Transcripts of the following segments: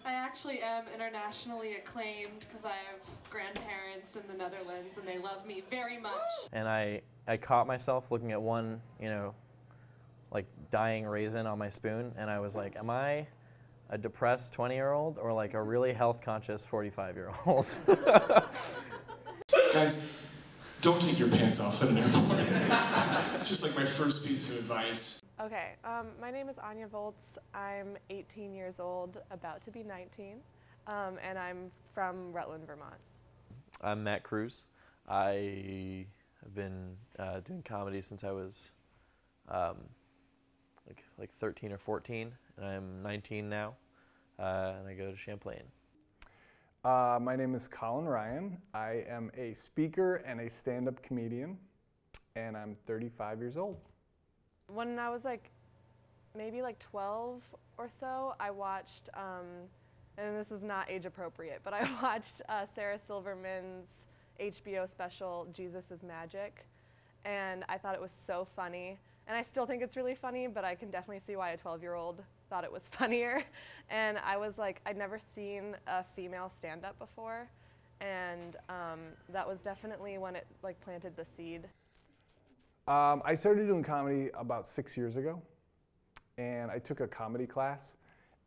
I actually am internationally acclaimed because I have grandparents in the Netherlands and they love me very much. And I caught myself looking at one, like dying raisin on my spoon, and I was like, am I a depressed 20-year-old or like a really health-conscious 45-year-old? Guys, don't take your pants off at an airport. It's just like my first piece of advice. Okay, my name is Anya Volz. I'm 18 years old, about to be 19, and I'm from Rutland, Vermont. I'm Matt Cruz. I have been doing comedy since I was like 13 or 14, and I'm 19 now, and I go to Champlain. My name is Colin Ryan. I am a speaker and a stand-up comedian, and I'm 35 years old. When I was maybe 12 or so, I watched, and this is not age appropriate, but I watched Sarah Silverman's HBO special, Jesus is Magic, and I thought it was so funny. And I still think it's really funny, but I can definitely see why a 12-year-old thought it was funnier. And I was I'd never seen a female stand-up before, and that was definitely when it planted the seed. I started doing comedy about 6 years ago, and I took a comedy class,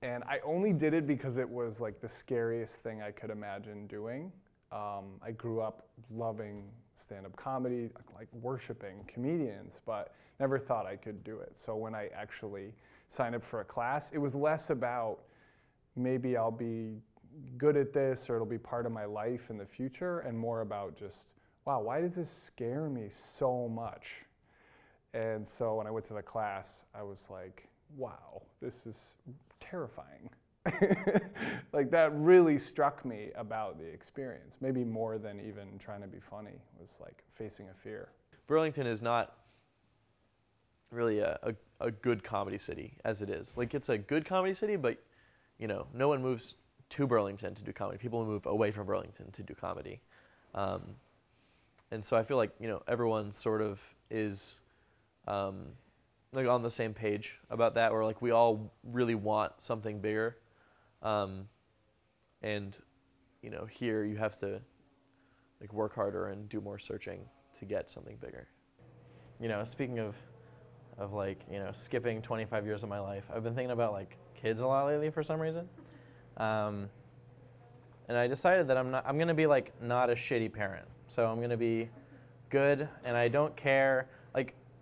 and I only did it because it was the scariest thing I could imagine doing. I grew up loving stand-up comedy, worshiping comedians, but never thought I could do it. So when I actually signed up for a class, it was less about maybe I'll be good at this or it'll be part of my life in the future, and more about just, wow, why does this scare me so much? And so when I went to the class, I was like, wow, this is terrifying. That really struck me about the experience, maybe more than even trying to be funny, was facing a fear. Burlington is not really a good comedy city as it is. It's a good comedy city, but no one moves to Burlington to do comedy. People move away from Burlington to do comedy. And so I feel everyone sort of is on the same page about that, where we all really want something bigger. And here you have to work harder and do more searching to get something bigger. Speaking of skipping 25 years of my life, I've been thinking about kids a lot lately for some reason. And I decided that I'm gonna be not a shitty parent. So I'm gonna be good, and I don't care.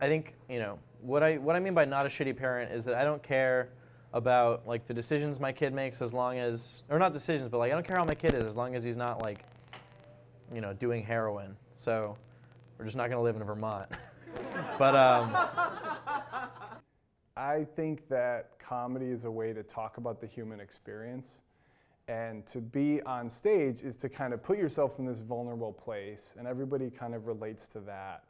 I think what I mean by not a shitty parent is that I don't care about the decisions my kid makes, as long as, or not decisions, but I don't care how my kid is as long as he's not doing heroin. So we're just not gonna live in Vermont. But I think that comedy is a way to talk about the human experience, and to be on stage is to kind of put yourself in this vulnerable place, and everybody kind of relates to that.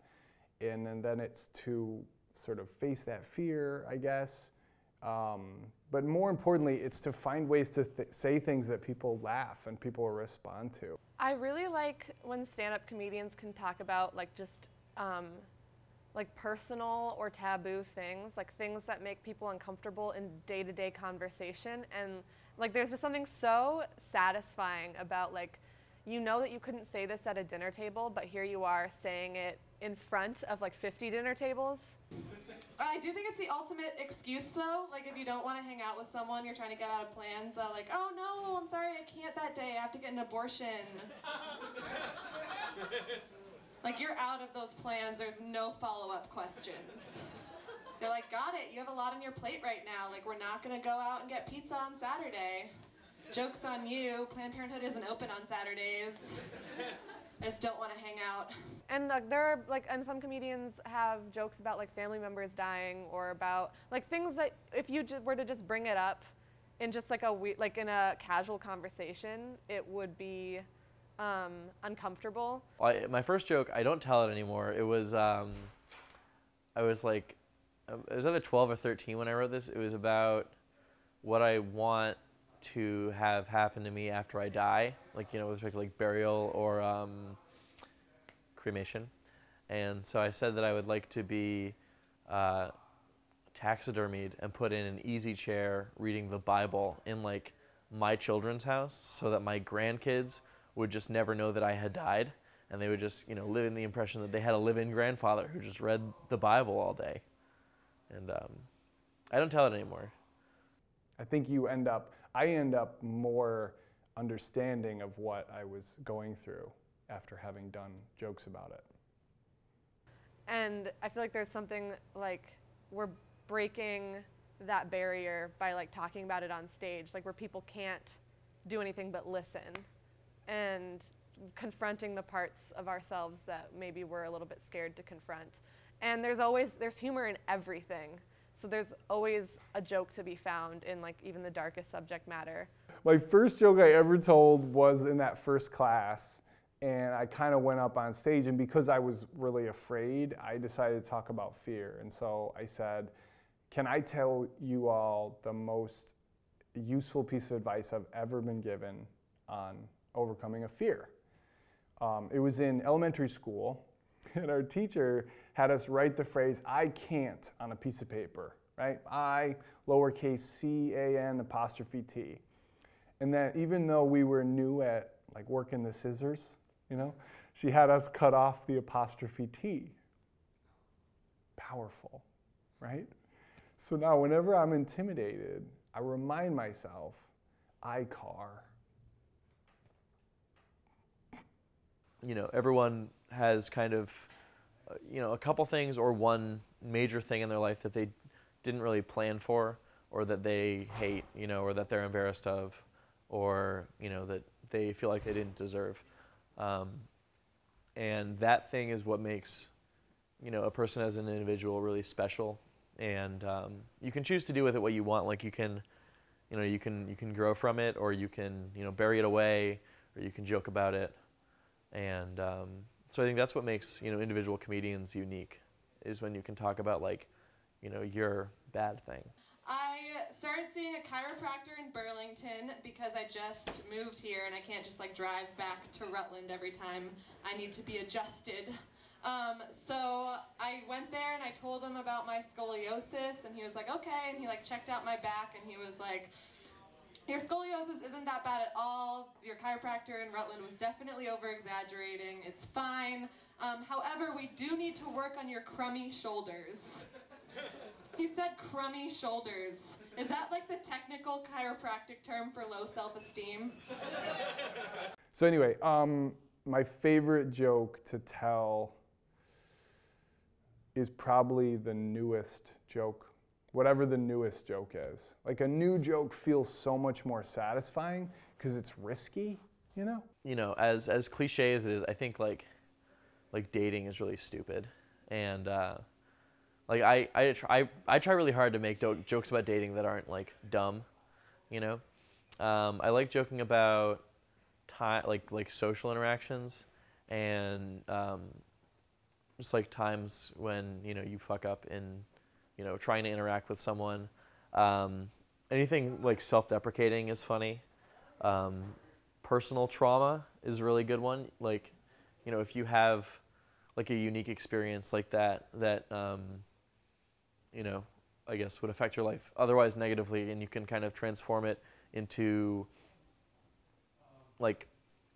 And then it's to sort of face that fear, I guess. But more importantly, it's to find ways to say things that people laugh and people respond to. I really like when stand-up comedians can talk about just personal or taboo things, things that make people uncomfortable in day-to-day conversation. And there's just something so satisfying about you know that you couldn't say this at a dinner table, but here you are saying it in front of 50 dinner tables. I do think it's the ultimate excuse, though. If you don't want to hang out with someone, you're trying to get out of plans. Oh no, I'm sorry, I can't that day. I have to get an abortion. You're out of those plans. There's no follow-up questions. They're got it. You have a lot on your plate right now. We're not going to go out and get pizza on Saturday. Joke's on you. Planned Parenthood isn't open on Saturdays. I just don't want to hang out. And there are and some comedians have jokes about family members dying, or about things that if you were to just bring it up in just in a casual conversation, it would be uncomfortable. My first joke, I don't tell it anymore. It was I was either 12 or 13 when I wrote this. It was about what I want to have happen to me after I die, with respect to burial or cremation. And so I said that I would like to be taxidermied and put in an easy chair reading the Bible in my children's house so that my grandkids would just never know that I had died, and they would just, live in the impression that they had a live-in grandfather who just read the Bible all day. And I don't tell it anymore. I think I end up more understanding of what I was going through after having done jokes about it. And I feel like there's something like we're breaking that barrier by like talking about it on stage, like where people can't do anything but listen, and confronting the parts of ourselves that maybe we're a little bit scared to confront. And there's humor in everything. So there's always a joke to be found in like even the darkest subject matter. My first joke I ever told was in that first class, and I kind of went up on stage, and because I was really afraid, I decided to talk about fear. And so I said, can I tell you all the most useful piece of advice I've ever been given on overcoming a fear? It was in elementary school, and our teacher had us write the phrase, I can't, on a piece of paper, right? I, lowercase c-a-n apostrophe t. And then even though we were new at like working the scissors, she had us cut off the apostrophe t. Powerful, right? So now whenever I'm intimidated, I remind myself, I car. Everyone has kind of, a couple things or one major thing in their life that they didn't really plan for, or that they hate, or that they're embarrassed of, or, that they feel like they didn't deserve. And that thing is what makes, a person as an individual really special. And you can choose to do with it what you want. Like you can grow from it, or you can, bury it away, or you can joke about it. And so I think that's what makes, individual comedians unique, is when you can talk about like, your bad thing. I started seeing a chiropractor in Burlington because I just moved here and I can't just like drive back to Rutland every time I need to be adjusted. So I went there and I told him about my scoliosis, and he was like, okay, and he like checked out my back and he was like, your scoliosis isn't that bad at all. Your chiropractor in Rutland was definitely over-exaggerating. It's fine. However, we do need to work on your crummy shoulders. He said crummy shoulders. Is that like the technical chiropractic term for low self-esteem? So anyway, my favorite joke to tell is probably the newest joke, whatever the newest joke is. Like a new joke feels so much more satisfying because it's risky, As cliche as it is, I think like dating is really stupid. And like I try really hard to make jokes about dating that aren't like dumb, I like joking about like social interactions, and just like times when you fuck up in trying to interact with someone. Anything like self-deprecating is funny. Personal trauma is a really good one. Like if you have like a unique experience like that I guess would affect your life otherwise negatively, and you can kind of transform it into like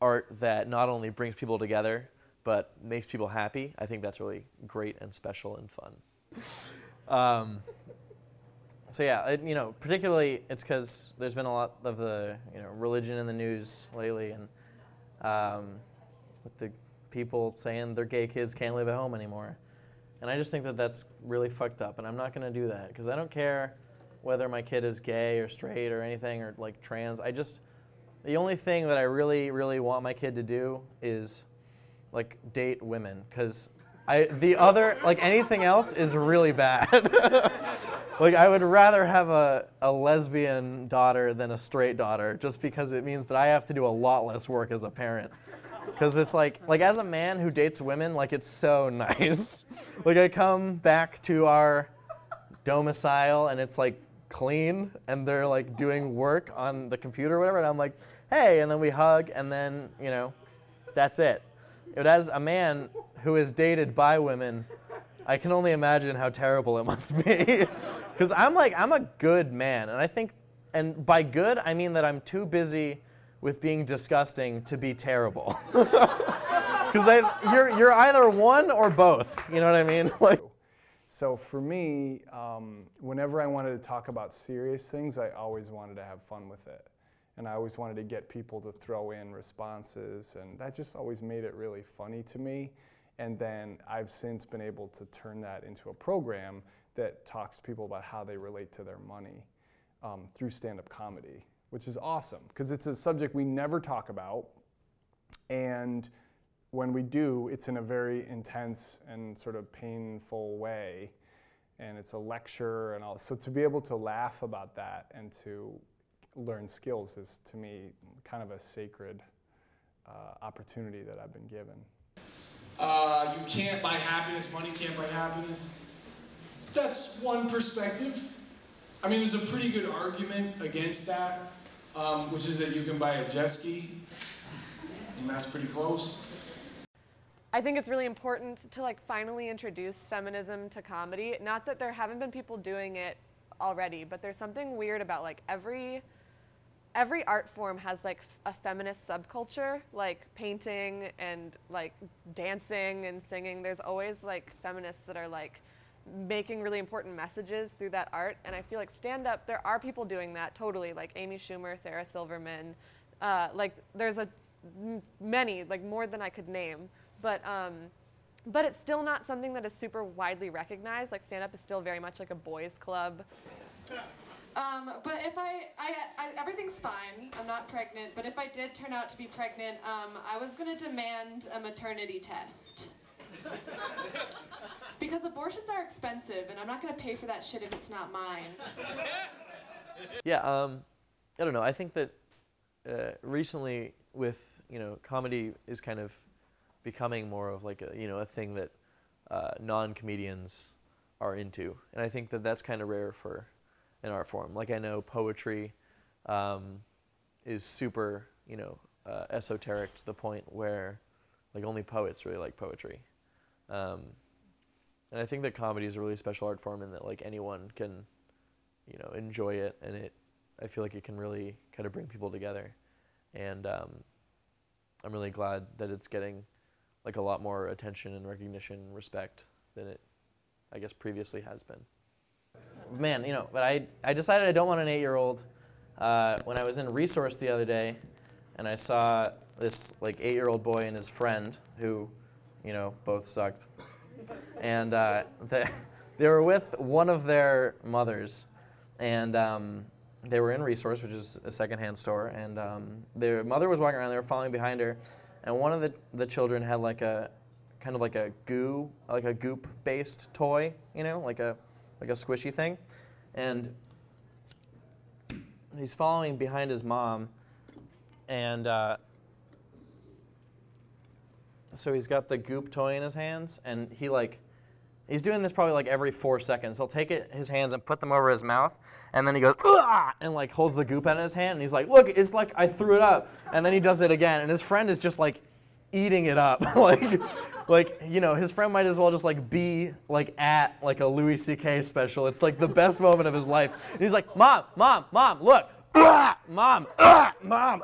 art that not only brings people together but makes people happy. I think that's really great and special and fun. So yeah, particularly it's because there's been a lot of the religion in the news lately, and with the people saying their gay kids can't live at home anymore. And I just think that that's really fucked up, and I'm not going to do that, because I don't care whether my kid is gay or straight or anything, or like trans. The only thing that I really, really want my kid to do is like date women, because the other, like anything else is really bad. Like I would rather have a lesbian daughter than a straight daughter, just because it means that I have to do a lot less work as a parent. Because it's like as a man who dates women, like it's so nice. Like I come back to our domicile and it's like clean, and they're like doing work on the computer or whatever, and I'm like, hey, and then we hug, and then, that's it. But as a man who is dated by women, I can only imagine how terrible it must be. Because I'm a good man, and I think and by good, I mean that I'm too busy with being disgusting to be terrible. Because you're either one or both, you know what I mean? Like. So for me, whenever I wanted to talk about serious things, I always wanted to have fun with it. And I always wanted to get people to throw in responses, and that just always made it really funny to me. And then I've since been able to turn that into a program that talks to people about how they relate to their money through stand-up comedy, which is awesome, because it's a subject we never talk about. And when we do, it's in a very intense and sort of painful way. And it's a lecture and all. So to be able to laugh about that and to learn skills is, to me, kind of a sacred opportunity that I've been given. You can't buy happiness, money can't buy happiness. That's one perspective. I mean, there's a pretty good argument against that, which is that you can buy a jet ski, and that's pretty close. I think it's really important to like finally introduce feminism to comedy. Not that there haven't been people doing it already, but there's something weird about like every art form has like a feminist subculture, like painting and like dancing and singing. There's always like feminists that are like making really important messages through that art. And I feel like stand-up, there are people doing that totally, like Amy Schumer, Sarah Silverman, like there's many, like more than I could name. But it's still not something that is super widely recognized. Like stand-up is still very much like a boys' club. But if I everything's fine. I'm not pregnant. But if I did turn out to be pregnant, I was gonna demand a maternity test. Because abortions are expensive, and I'm not gonna pay for that shit if it's not mine. Yeah, I don't know. I think that recently, with comedy is kind of becoming more of like a thing that non-comedians are into, and I think that that's kind of rare for an art form. Like I know poetry is super esoteric to the point where like only poets really like poetry, and I think that comedy is a really special art form in that like anyone can enjoy it, and I feel like it can really kind of bring people together, and I'm really glad that it's getting like a lot more attention and recognition and respect than it, I guess, previously has been. Man, but I decided I don't want an 8-year-old when I was in Resource the other day, and I saw this like 8-year-old boy and his friend who, both sucked, and they were with one of their mothers, and they were in Resource, which is a secondhand store, and their mother was walking around. They were following behind her, and one of the children had like a kind of like a goop-based toy, like a squishy thing, and he's following behind his mom, and so he's got the goop toy in his hands, and he's doing this probably like every 4 seconds. He'll take his hands and put them over his mouth, and then he goes, "Ugh!" and like holds the goop out in his hand, and he's like, "Look, it's like I threw it up," and then he does it again, and his friend is just like eating it up, his friend might as well just like be like at like a Louis C.K. special. It's like the best moment of his life. And he's like, "Mom, look, Mom, Mom,"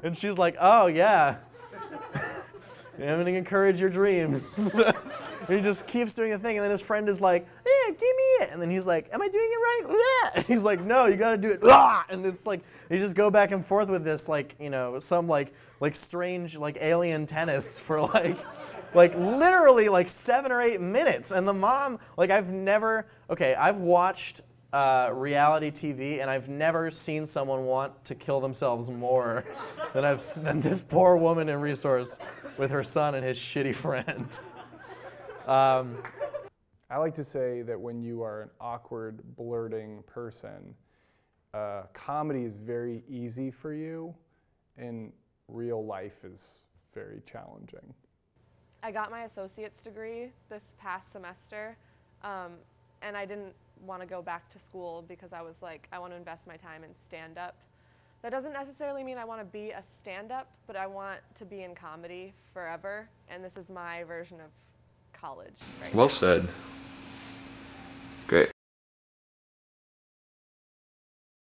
and she's like, "Oh yeah, I'm gonna encourage your dreams." And he just keeps doing the thing, and then his friend is like, "Yeah, give me it," and then he's like, "Am I doing it right?" And he's like, "No, you gotta do it," and it's like they just go back and forth with this some like strange like alien tennis for like literally like 7 or 8 minutes, and the mom I've watched reality TV, and I've never seen someone want to kill themselves more than this poor woman in Resource with her son and his shitty friend. I like to say that when you are an awkward, blurting person, comedy is very easy for you, and real life is very challenging. I got my associate's degree this past semester, and I didn't want to go back to school because I was like, I want to invest my time in stand-up. That doesn't necessarily mean I want to be a stand-up, but I want to be in comedy forever, and this is my version of college. Right Well now. said.